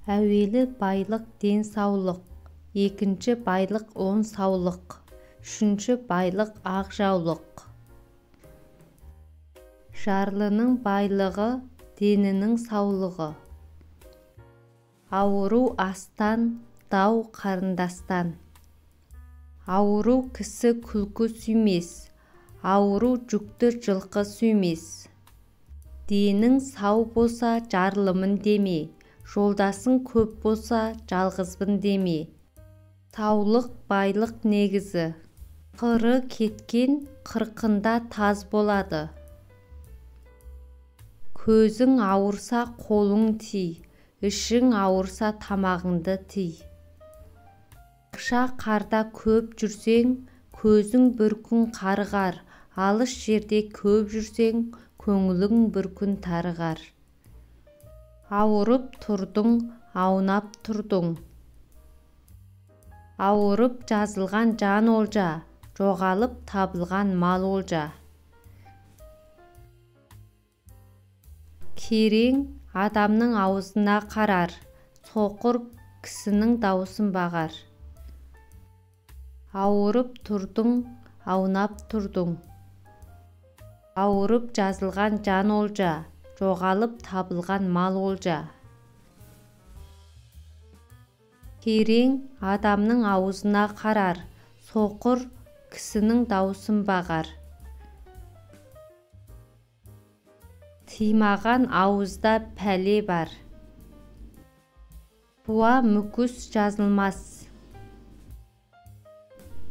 Әуелі байлық денсаулық, екінші байлық оң саулық, үшінші байлық ақ жаулық. Жарлының байлығы, денінің саулығы. Ауру астан, дау қарындастан. Ауру кісі күлкі сүймес, ауру жүкті жылқы сүймес. Денің сау болса жарлымын деме, жолдасың көп болса жалғызбын деме. Саулық байлық негізі. Қыры кеткен қырқында таз болады. Көзің ауырса қолың тий, ішің ауырса тамағыңды тий. Ақша қарда көп жүрсең, көзің бір күн қарығар, алыс жерде көп жүрсең, көңілің бір күн тарығар. Ауырып тұрдың, аунап тұрдың. Ауырып жазылған жан олжа, жоғалып табылған мал олжа. Керең адамның аузына қарар, соқыр кісінің даусын бағар. Ауырып тұрдың, аунап тұрдың. Ауырып жазылған жан олжа, жоғалып табылған мал олжа. Керең адамның аузына қарар, соқыр кісінің даусын бағар. Тимаған ауызда пәле бар. Туа мүкіс жазылмас.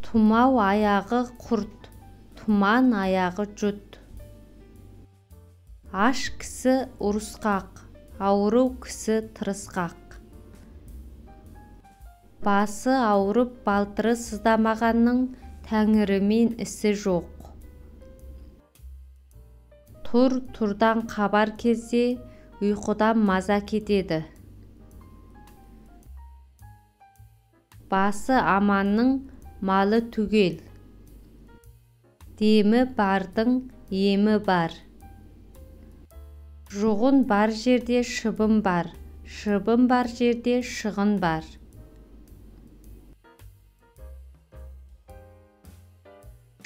Тумау аяғы құрт, туман аяғы жұт. Аш кісі ұрысқақ, ауру кісі тырысқақ. Басы ауырып балтыры сыздамағанның тәңірімен ісі жоқ. Тұрдан хабар кезде ұйқыдан маза кетеді. Басы аманның малы түгел. Демі бардың емі бар. Жұғын бар жерде шыбын бар, шыбын бар жерде шығын бар.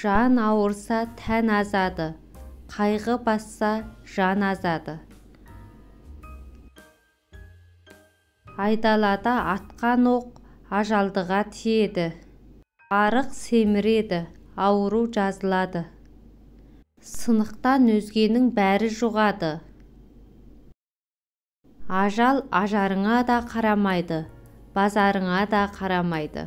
Жан ауырса тән азады, қайғы басса жан азады. Айдалада атқан оқ ажалдыға тиеді. Арық семіреді, ауру жазылады. Сынықтан өзгенің бәрі жұғады. Ажал ажарыңа да қарамайды, базарыңа да қарамайды.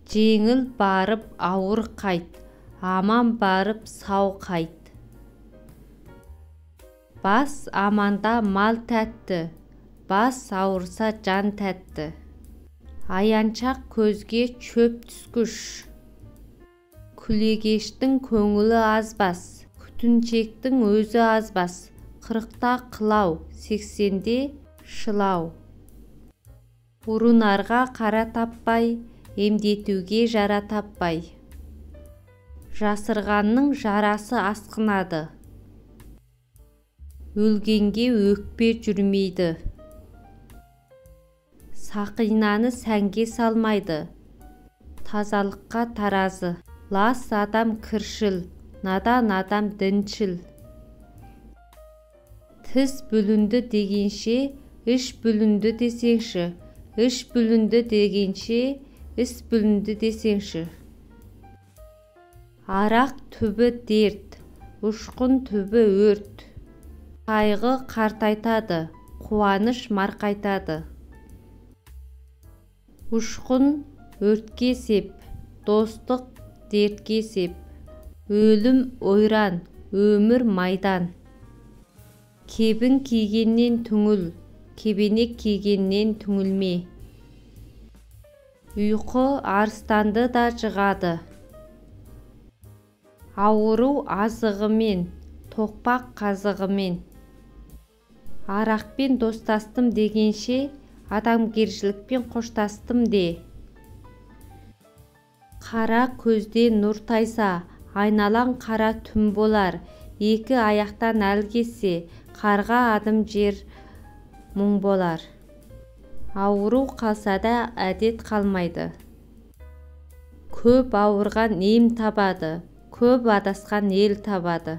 Жеңіл барып ауыр қайт, аман барып сау қайт. Бас аманда мал тәтті, бас ауырса жан тәтті. Аяншақ көзге шөп түскіш. Күлегештің көңілі азбас, күтіншектің өзі азбас. 40-та қылау, 80-де шылау. Ұрынарға қара таппай, емдетуге жара таппай. Жасырғанның жарасы асқынады. Өлгенге өкпе жүрмейді. Сақинаны сәнге салмайды. Тазалыққа таразы. Лас адам кіршіл, надан адам діншіл. Тіс бүлінді дегенше, іш бүлінді десеңші. Іш бүлінді дегенше, іс бүлінді десеңші. Арақ түбі дерт, ұшқын түбі өрт. Қайғы қартайтады, қуаныш марқайтады. Ұшқын өртке сеп, достық дертке сеп. Өлім ойран, өмір майдан. Кебін кигеннен түңіл, кебенек кигеннен түңілме. Ұйқы арыстанды да жығады. Ауру азығымен, тоқпақ қазығымен. Арақпен достастым дегенше, адамгершілікпен қоштастым де. Қара көзден нұр тайса, айналаң қара түн болар. Екі аяқтан әл кетсе, қарға адым жер мұң болар. Ауру қалса да әдет қалмайды. Көп ауырған ем табады, көп адасқан ел табады.